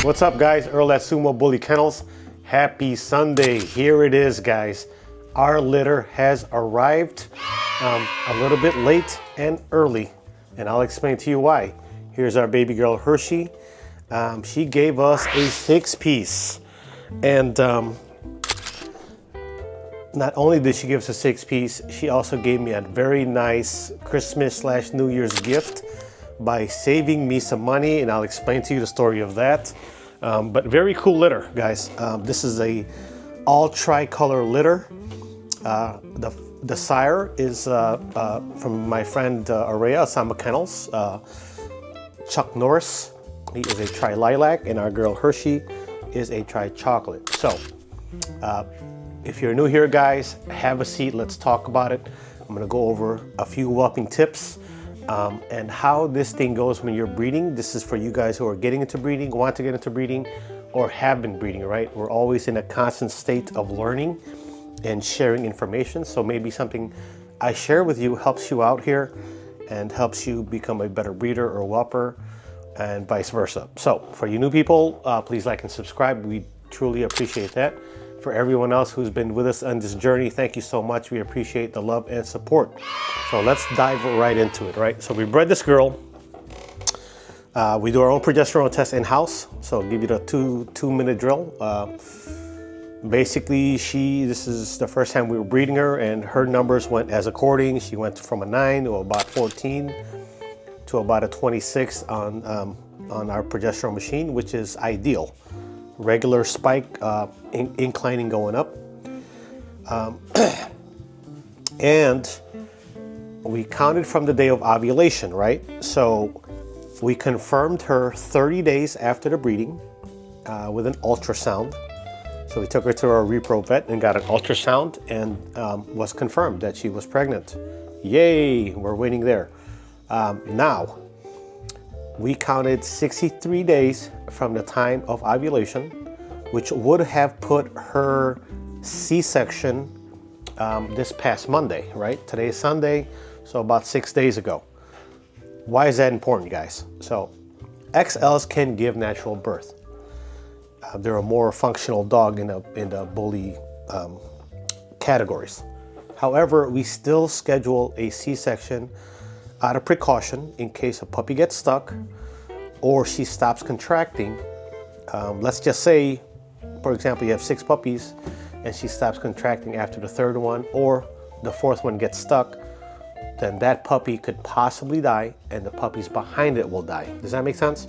What's up, guys? Earl at Sumo Bully Kennels. Happy Sunday. Here it is, guys. Our litter has arrived a little bit late and early, and I'll explain to you why. Here's our baby girl, Hershey. She gave us a 6-piece, and not only did she give us a 6-piece, she also gave me a very nice Christmas/New Year's gift by saving me some money, and I'll explain to you the story of that. But very cool litter, guys. This is a all tricolor litter. The sire is from my friend Araya, Sama Kennels, Chuck Norris. He is a tri-lilac, and our girl Hershey is a tri-chocolate. So, if you're new here, guys, have a seat. Let's talk about it. I'm gonna go over a few whelping tips and how this thing goes when you're breeding. This is for you guys who are getting into breeding, want to get into breeding, or have been breeding, right? We're always in a constant state of learning and sharing information. So maybe something I share with you helps you out here and helps you become a better breeder or whelper, and vice versa. So for you new people, please like and subscribe. We truly appreciate that. For everyone else who's been with us on this journey, thank you so much. We appreciate the love and support. So let's dive right into it, right? So we bred this girl. We do our own progesterone test in-house. So I'll give you the two-minute drill. Basically, this is the first time we were breeding her, and her numbers went as according. She went from a 9 to about 14 to about a 26 on our progesterone machine, which is ideal. Regular spike, inclining going up. And we counted from the day of ovulation, right? So we confirmed her 30 days after the breeding with an ultrasound. So we took her to our repro vet and got an ultrasound, and was confirmed that she was pregnant. Yay, we're waiting there. Now, we counted 63 days from the time of ovulation, which would have put her C-section this past Monday, right? Today is Sunday, so about 6 days ago. Why is that important, guys? So XLs can give natural birth. They're a more functional dog in the bully categories. However, we still schedule a C-section out of precaution in case a puppy gets stuck or she stops contracting. Let's just say, for example, you have 6 puppies and she stops contracting after the 3rd one, or the 4th one gets stuck, then that puppy could possibly die and the puppies behind it will die. Does that make sense?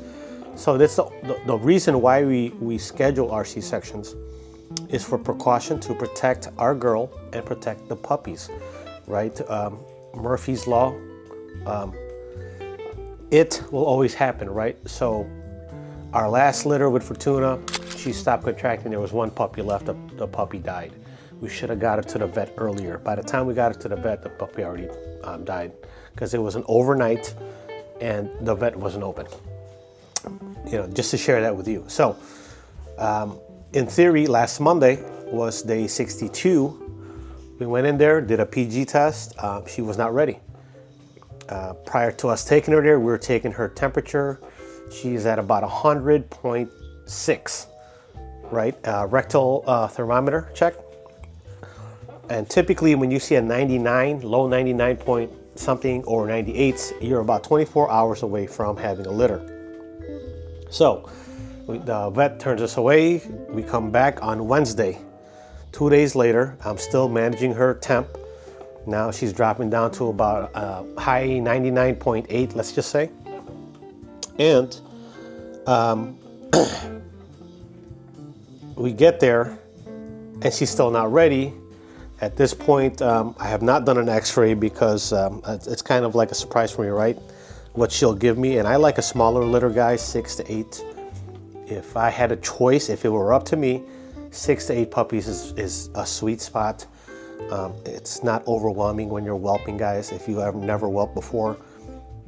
So that's the reason why we schedule our C-sections is for precaution, to protect our girl and protect the puppies, right? Murphy's Law. It will always happen, right? So our last litter with Fortuna, she stopped contracting. There was 1 puppy left. The puppy died. We should have got her to the vet earlier. By the time we got her to the vet, the puppy already died, because it was an overnight and the vet wasn't open. You know, just to share that with you. So in theory, last Monday was day 62. We went in there, did a PG test. She was not ready. Prior to us taking her there, we were taking her temperature. She's at about 100.6, right? Rectal thermometer check. And typically when you see a 99, low 99 point something or 98, you're about 24 hours away from having a litter. So the vet turns us away. We come back on Wednesday. 2 days later, I'm still managing her temp. Now she's dropping down to about high 99.8, let's just say. And we get there and she's still not ready. At this point, I have not done an x-ray because it's kind of like a surprise for me, right? What she'll give me. And I like a smaller litter, guys, 6 to 8. If I had a choice, if it were up to me, 6 to 8 puppies is a sweet spot. It's not overwhelming when you're whelping, guys. If you have never whelped before,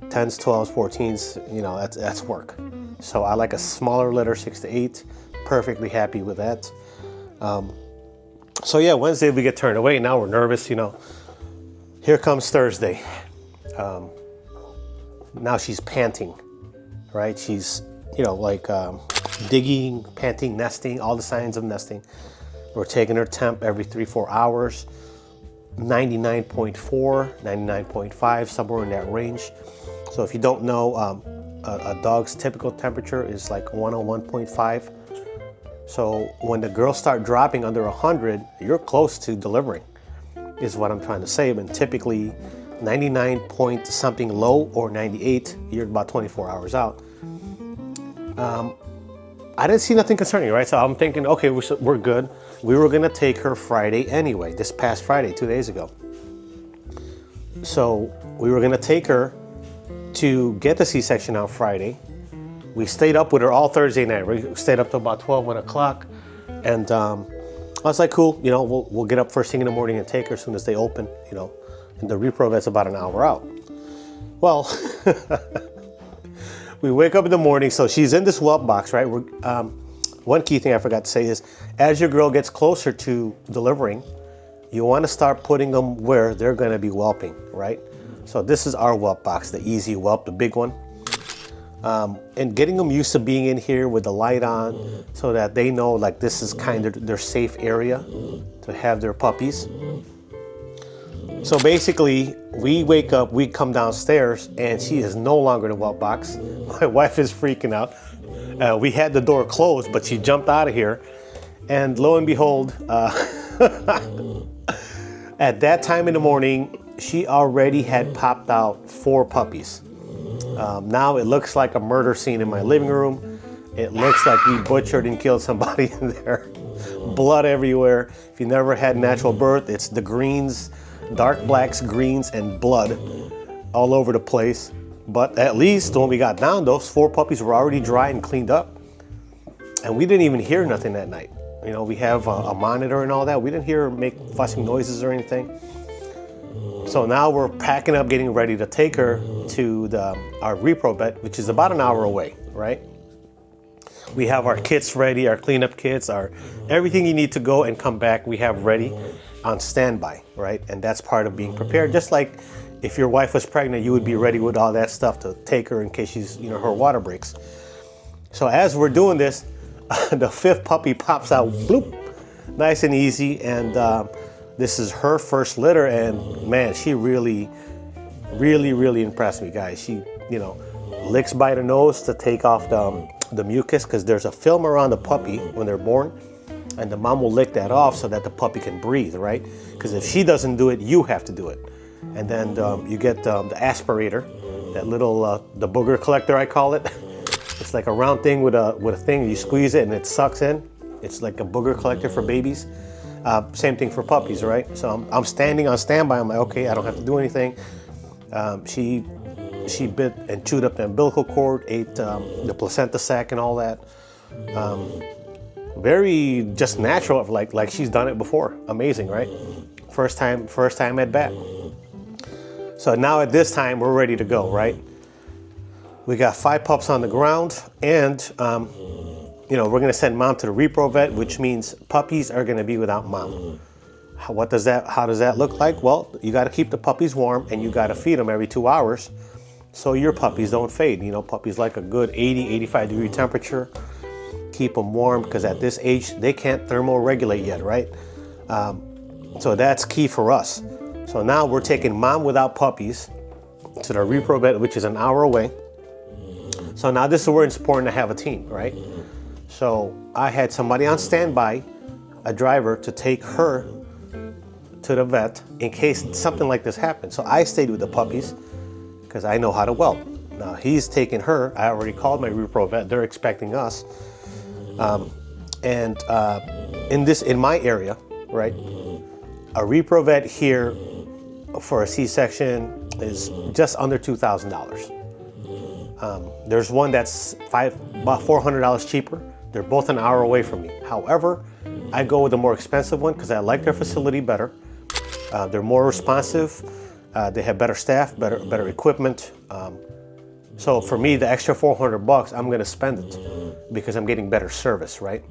10s, 12s, 14s, you know, that's work. So I like a smaller litter, 6 to 8. Perfectly happy with that. So yeah, Wednesday we get turned away. Now we're nervous, you know. Here comes Thursday. Now she's panting, right? She's, you know, like digging, panting, nesting, all the signs of nesting. We're taking her temp every 3-4 hours, 99.4, 99.5, somewhere in that range. So if you don't know, a dog's typical temperature is like 101.5. So when the girls start dropping under 100, you're close to delivering, is what I'm trying to say. And typically 99 point something low or 98, you're about 24 hours out. I didn't see nothing concerning, right? So I'm thinking, okay, we're good. We were gonna take her Friday anyway, this past Friday, 2 days ago. So we were gonna take her to get the C-section on Friday. We stayed up with her all Thursday night. We stayed up to about 12, 1 o'clock. And I was like, cool, you know, we'll get up first thing in the morning and take her as soon as they open, you know. And the repro vet's about an hour out. Well, we wake up in the morning, so she's in this whelp box, right? One key thing I forgot to say is, as your girl gets closer to delivering, you want to start putting them where they're going to be whelping, right? So this is our whelp box, the easy whelp, the big one. And getting them used to being in here with the light on so that they know like this is kind of their safe area to have their puppies. So basically, we wake up, we come downstairs, and she is no longer in the whelp box. My wife is freaking out. We had the door closed, but she jumped out of here. And lo and behold, at that time in the morning, she already had popped out 4 puppies. Now it looks like a murder scene in my living room. It looks like we butchered and killed somebody in there. Blood everywhere. If you never had natural birth, it's the greens, dark blacks, greens, and blood all over the place. But at least when we got down, those 4 puppies were already dry and cleaned up. And we didn't even hear nothing that night. You know, we have a monitor and all that. We didn't hear her make fussing noises or anything. So now we're packing up, getting ready to take her to our repro vet, which is about an hour away, right? We have our kits ready, our cleanup kits, everything you need to go and come back, we have ready on standby, right? And that's part of being prepared. Just like if your wife was pregnant, you would be ready with all that stuff to take her in case she's, you know, her water breaks. So as we're doing this, the 5th puppy pops out, bloop, nice and easy. And this is her first litter, and man, she really impressed me, guys. She, you know, licks by the nose to take off the mucus, because there's a film around the puppy when they're born, and the mom will lick that off so that the puppy can breathe, right? Because if she doesn't do it, you have to do it. And then you get the aspirator, that little the booger collector, I call it. It's like a round thing with a thing. You squeeze it and it sucks in. It's like a booger collector for babies. Same thing for puppies, right? So I'm standing on standby. I'm like, okay, I don't have to do anything. She bit and chewed up the umbilical cord, ate the placenta sac and all that. Very just natural, like she's done it before. Amazing, right? First time at bat. So now at this time, we're ready to go, right? We got 5 pups on the ground, and you know, we're gonna send mom to the repro vet, which means puppies are gonna be without mom. How does that look like? Well, you gotta keep the puppies warm, and you gotta feed them every 2 hours so your puppies don't fade. You know, puppies like a good 80, 85 degree temperature. Keep them warm, because at this age, they can't thermoregulate yet, right? So that's key for us. So now we're taking mom without puppies to the repro vet, which is an hour away. So now this is where it's important to have a team, right? So I had somebody on standby, a driver, to take her to the vet in case something like this happened. So I stayed with the puppies because I know how to whelp. Now he's taking her. I already called my repro vet. They're expecting us. In my area, right, a repro vet here for a C-section is just under $2,000. There's one that's about $400 cheaper. They're both an hour away from me. However, I go with the more expensive one because I like their facility better. They're more responsive. They have better staff, better equipment. So for me, the extra $400, I'm gonna spend it because I'm getting better service, right?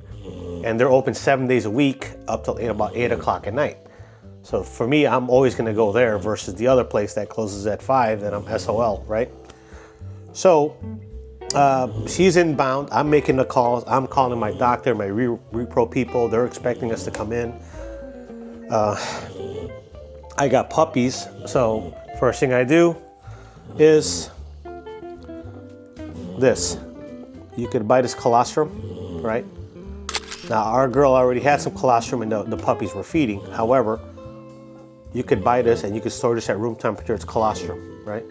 And they're open 7 days a week up till about 8 o'clock at night. So for me, I'm always gonna go there versus the other place that closes at 5 and I'm SOL, right? So She's inbound. I'm making the calls. I'm calling my doctor, my repro people. They're expecting us to come in. I got puppies. So first thing I do is this. You could buy this colostrum, right? Now our girl already had some colostrum and the puppies were feeding. However, you could buy this and you could store this at room temperature. It's colostrum, right?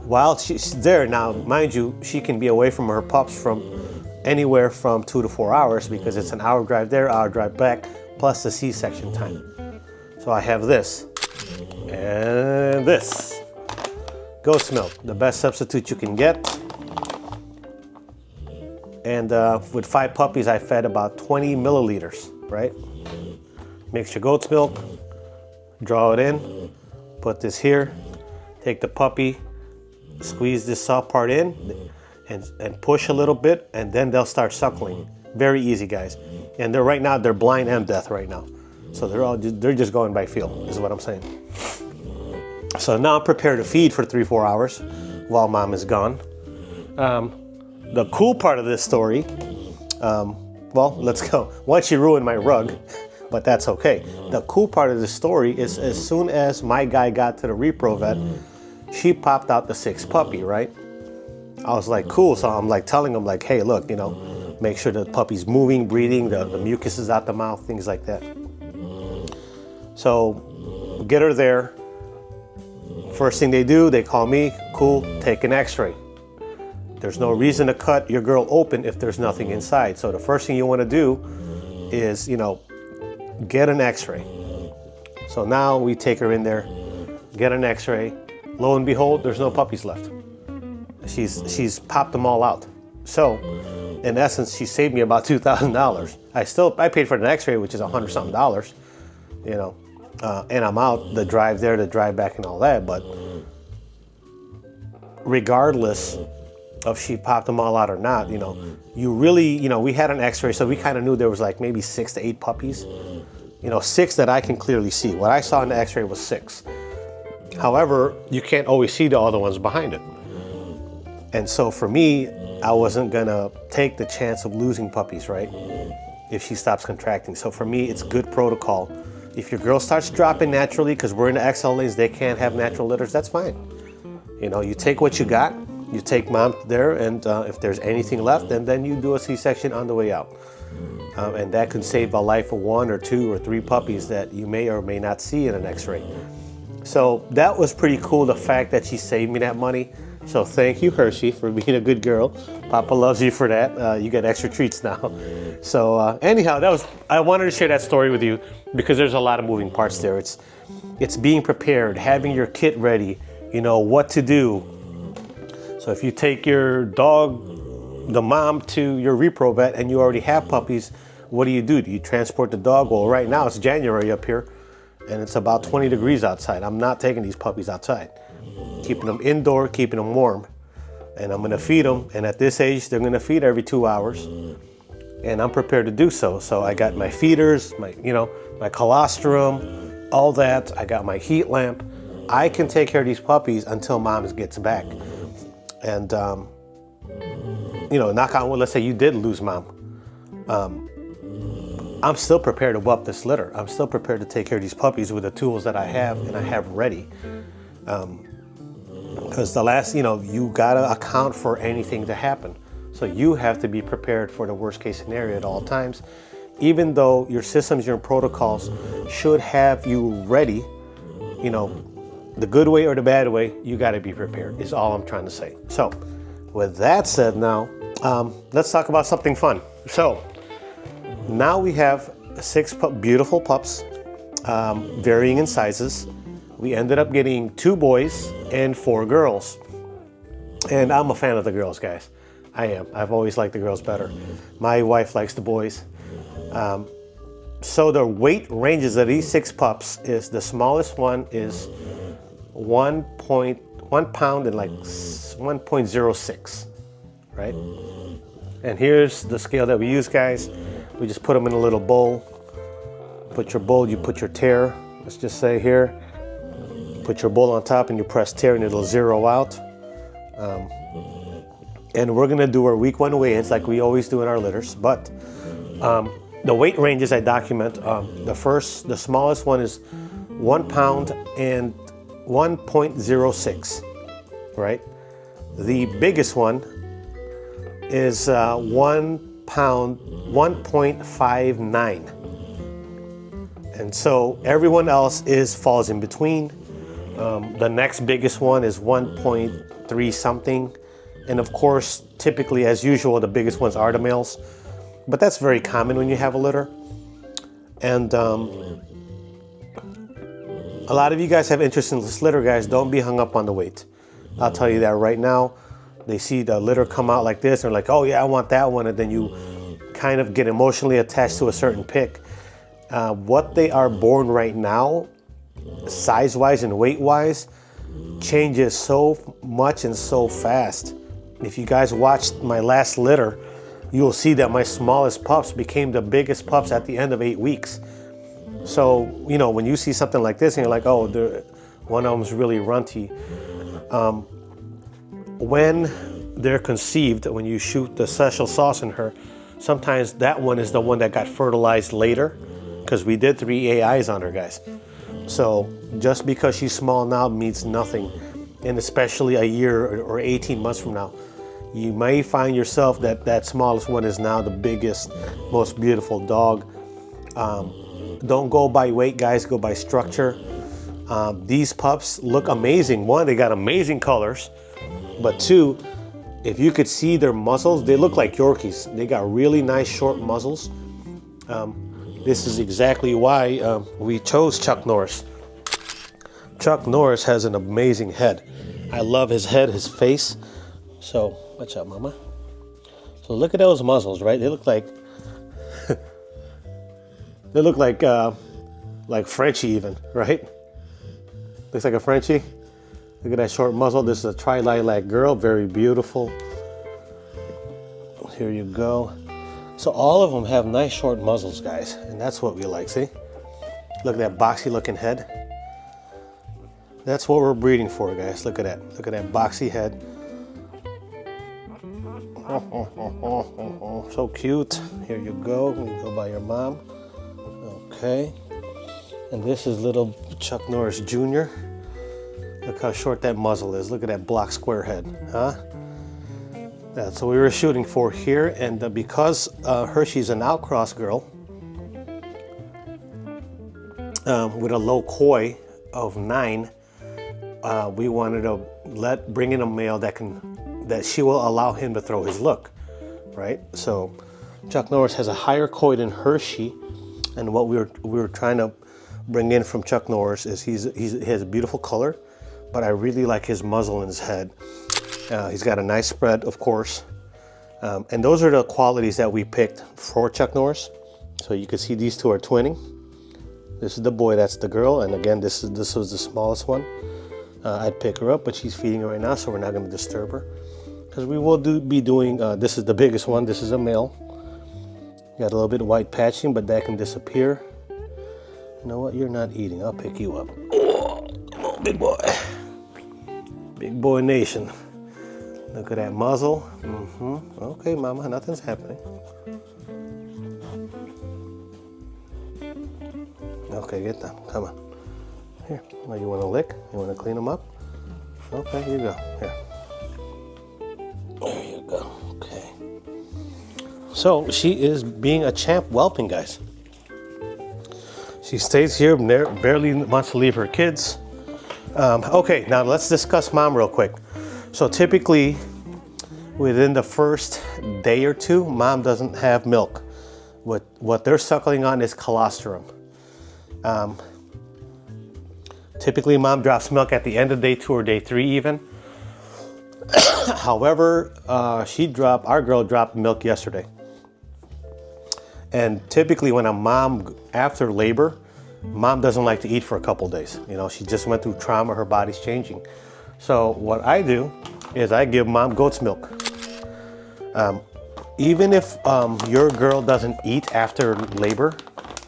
While she's there, now mind you, she can be away from her pups from anywhere from 2 to 4 hours because it's an hour drive there, hour drive back, plus the C-section time. So I have this and this. Goat's milk, the best substitute you can get. And with 5 puppies, I fed about 20 milliliters, right? Mix your goat's milk, draw it in, put this here, take the puppy, squeeze this soft part in and push a little bit, and then they'll start suckling. Very easy, guys. And right now they're blind and deaf right now. So they're just going by feel, is what I'm saying. So now I'm prepared to feed for 3-4 hours while mom is gone. The cool part of this story, well, let's go. Once you ruined my rug, but that's okay. The cool part of the story is as soon as my guy got to the repro vet, she popped out the 6th puppy, right? I was like, cool. So I'm like telling him like, hey, look, you know, make sure the puppy's moving, breathing, the mucus is out the mouth, things like that. So get her there. First thing they do, they call me, cool, take an x-ray. There's no reason to cut your girl open if there's nothing inside. So the first thing you want to do is, you know, get an x-ray. So now we take her in there, get an x-ray. Lo and behold, there's no puppies left. She's popped them all out. So in essence, she saved me about $2,000. I paid for the x-ray, which is $100-something, you know, and I'm out the drive there, the drive back and all that. But regardless of she popped them all out or not, you know, you really, you know, we had an x-ray, so we kind of knew there was like maybe 6 to 8 puppies, you know, 6 that I can clearly see. What I saw in the x-ray was 6. However, you can't always see the other ones behind it. And so for me, I wasn't gonna take the chance of losing puppies, right? If she stops contracting. So for me, it's good protocol. If your girl starts dropping naturally, because we're in the XL lanes, they can't have natural litters, that's fine. You know, you take what you got, you take mom there, and if there's anything left, then you do a C-section on the way out. And that can save a life of 1 or 2 or 3 puppies that you may or may not see in an x-ray. So that was pretty cool, the fact that she saved me that money. So thank you, Hershey, for being a good girl. Papa loves you for that. You get extra treats now. So anyhow, I wanted to share that story with you because there's a lot of moving parts there. It's being prepared, having your kit ready, you know, what to do. So if you take your dog, the mom, to your repro vet and you already have puppies, what do? Do you transport the dog? Well, right now it's January up here and it's about 20 degrees outside. I'm not taking these puppies outside. Keeping them indoor, keeping them warm. And I'm gonna feed them. And at this age, they're gonna feed every 2 hours. And I'm prepared to do so. So I got my feeders, my colostrum, all that. I got my heat lamp. I can take care of these puppies until mom gets back. And, you know, knock on wood, let's say you did lose mom. I'm still prepared to whelp this litter. I'm still prepared to take care of these puppies with the tools that I have and I have ready. Because you gotta account for anything to happen. So you have to be prepared for the worst case scenario at all times. Even though your systems, your protocols should have you ready, you know, the good way or the bad way, you gotta be prepared, is all I'm trying to say. So with that said now, let's talk about something fun. So now we have 6 beautiful pups, varying in sizes. We ended up getting 2 boys and 4 girls. And I'm a fan of the girls, guys. I am. I've always liked the girls better. My wife likes the boys. So the weight ranges of these 6 pups is, the smallest one is 1 pound and like 1.06, right? And here's the scale that we use, guys. We just put them in a little bowl. Put your bowl, you put your tare, let's just say here. Put your bowl on top and you press tare and it'll zero out. And we're gonna do our week 1 weigh-ins like we always do in our litters. But the weight ranges I document, the smallest one is 1 pound and 1.06, right? The biggest one is 1 pound, 1.59. And so everyone else falls in between. The next biggest one is 1.3 something. And of course, typically, as usual, the biggest ones are the males. But that's very common when you have a litter. And a lot of you guys have interest in this litter, guys. Don't be hung up on the weight. I'll tell you that right now. They see the litter come out like this, and they're like, oh yeah, I want that one. And then you kind of get emotionally attached to a certain pick. What they are born right now, size-wise and weight-wise, changes so much and so fast. If you guys watched my last litter, you'll see that my smallest pups became the biggest pups at the end of 8 weeks. So, you know, when you see something like this and you're like, oh, one of them's really runty. When they're conceived, when you shoot the special sauce in her, sometimes that one is the one that got fertilized later, because we did 3 AIs on her, guys. So just because she's small now means nothing. And especially a year or 18 months from now, you may find yourself that smallest one is now the biggest, most beautiful dog. Don't go by weight, guys, go by structure. These pups look amazing. One, they got amazing colors, but two, if you could see their muzzles, they look like Yorkies. They got really nice short muzzles. This is exactly why we chose Chuck Norris. Chuck Norris has an amazing head. I love his head, his face. So, watch out, mama. So look at those muzzles, right? They look like, like Frenchie even, right? Looks like a Frenchie. Look at that short muzzle. This is a tri-lilac girl, very beautiful. Here you go. So all of them have nice short muzzles, guys, and that's what we like, see? Look at that boxy looking head. That's what we're breeding for, guys. Look at that. Look at that boxy head. So cute. Here you go. You go by your mom. Okay. And this is little Chuck Norris Jr. Look how short that muzzle is. Look at that block square head, huh? That's what we were shooting for here. And because Hershey's an outcross girl with a low koi of 9, we wanted to bring in a male that she will allow him to throw his look, right? So Chuck Norris has a higher koi than Hershey, and what we were trying to bring in from Chuck Norris is he has a beautiful color, but I really like his muzzle and his head. He's got a nice spread, of course, and those are the qualities that we picked for Chuck Norris. So you can see these two are twinning. This is the boy, that's the girl, and again, this was the smallest one. I'd pick her up, but she's feeding her right now, so we're not going to disturb her. Because we will be doing, this is the biggest one, this is a male. Got a little bit of white patching, but that can disappear. You know what, you're not eating, I'll pick you up. Oh, come on, big boy. Big boy nation. Look at that muzzle. Okay, mama, nothing's happening. Okay, get them, come on. Here, oh, you want to lick? You want to clean them up? Okay, here you go. Here. There you go. Okay. So she is being a champ whelping, guys. She stays here, barely wants to leave her kids. Okay, now let's discuss mom real quick. So typically, within the first day or two, mom doesn't have milk. What they're suckling on is colostrum. Typically, mom drops milk at the end of day 2 or day 3 even. However, our girl dropped milk yesterday. And typically when a mom, after labor, mom doesn't like to eat for a couple days. You know, she just went through trauma, her body's changing. So what I do is I give mom goat's milk. Even if your girl doesn't eat after labor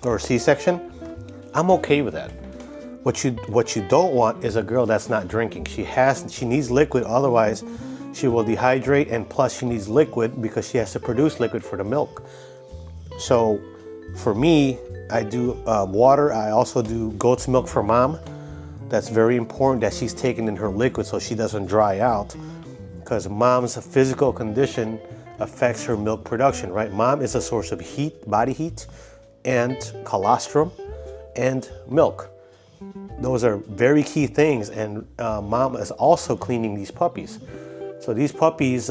or C-section, I'm okay with that. What you don't want is a girl that's not drinking. She needs liquid, otherwise she will dehydrate, and plus she needs liquid because she has to produce liquid for the milk. So for me, I do water. I also do goat's milk for mom. That's very important that she's taking in her liquid so she doesn't dry out, because mom's physical condition affects her milk production, right? Mom is a source of heat, body heat, and colostrum and milk. Those are very key things, and mom is also cleaning these puppies. So these puppies,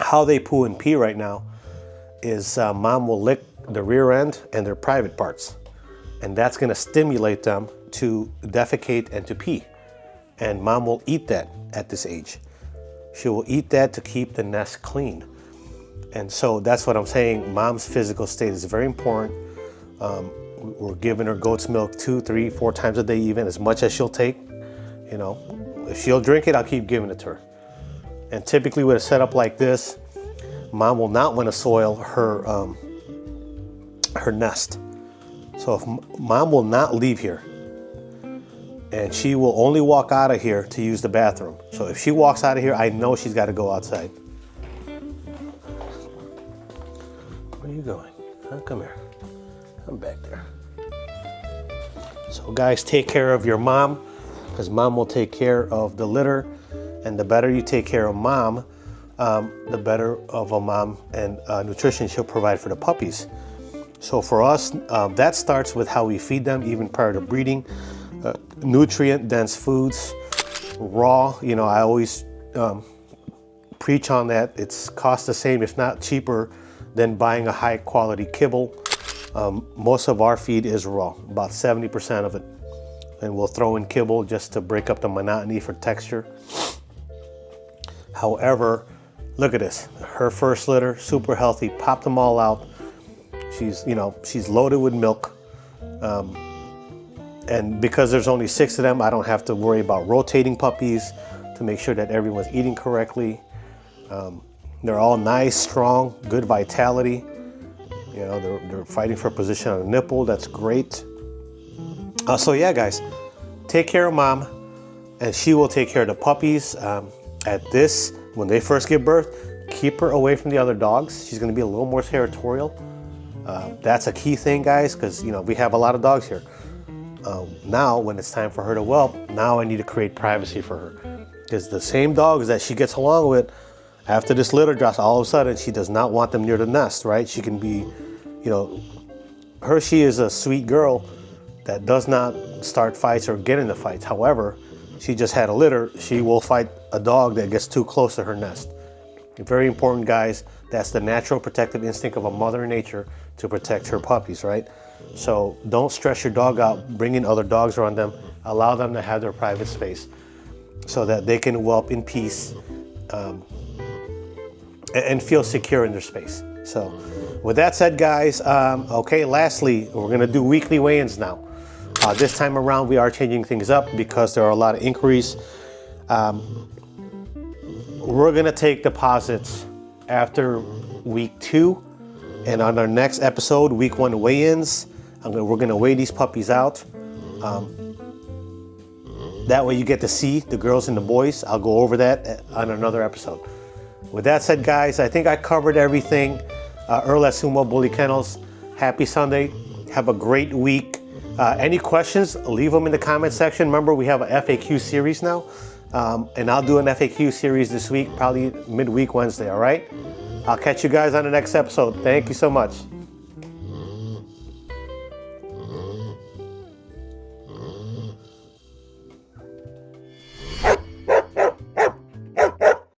how they poo and pee right now is mom will lick the rear end and their private parts, and that's going to stimulate them to defecate and to pee, and mom will eat that at this age. She will eat that to keep the nest clean. And so that's what I'm saying. Mom's physical state is very important. We're giving her goat's milk 2, 3, 4 times a day, even as much as she'll take. You know, if she'll drink it, I'll keep giving it to her. And typically with a setup like this, mom will not want to soil her her nest. So if mom will not leave here, and she will only walk out of here to use the bathroom. So if she walks out of here, I know she's got to go outside. Where are you going? Huh? Come here. I'm back there. So guys, take care of your mom, because mom will take care of the litter, and the better you take care of mom, the better of a mom and nutrition she'll provide for the puppies. So for us, that starts with how we feed them even prior to breeding. Nutrient dense foods, raw, you know, I always preach on that. It's cost the same, if not cheaper, than buying a high quality kibble. Most of our feed is raw, about 70% of it. And we'll throw in kibble just to break up the monotony for texture. However, look at this. Her first litter, super healthy, popped them all out. She's, you know, she's loaded with milk. And because there's only 6 of them, I don't have to worry about rotating puppies to make sure that everyone's eating correctly. They're all nice, strong, good vitality. You know, they're fighting for position on the nipple. That's great. So yeah, guys, take care of mom, and she will take care of the puppies. When they first give birth, keep her away from the other dogs. She's going to be a little more territorial. That's a key thing, guys, because, you know, we have a lot of dogs here. Now, when it's time for her to whelp, now I need to create privacy for her, because the same dogs that she gets along with, after this litter drops, all of a sudden she does not want them near the nest, right? She can be, you know, Hershey is a sweet girl that does not start fights or get into fights. However, she just had a litter. She will fight a dog that gets too close to her nest. Very important, guys. That's the natural protective instinct of a mother nature to protect her puppies, right? So don't stress your dog out, bring in other dogs around them, allow them to have their private space so that they can whelp in peace and feel secure in their space. So with that said, guys, okay, lastly, we're gonna do weekly weigh-ins now. This time around, we are changing things up because there are a lot of inquiries. We're gonna take deposits after week 2, and on our next episode, week 1 weigh-ins, we're gonna weigh these puppies out. That way you get to see the girls and the boys. I'll go over that on another episode. With that said, guys, I think I covered everything. Earl at Sumo Bully Kennels, happy Sunday. Have a great week. Any questions, leave them in the comment section. Remember, we have a FAQ series now, and I'll do an FAQ series this week, probably midweek Wednesday, all right? I'll catch you guys on the next episode. Thank you so much.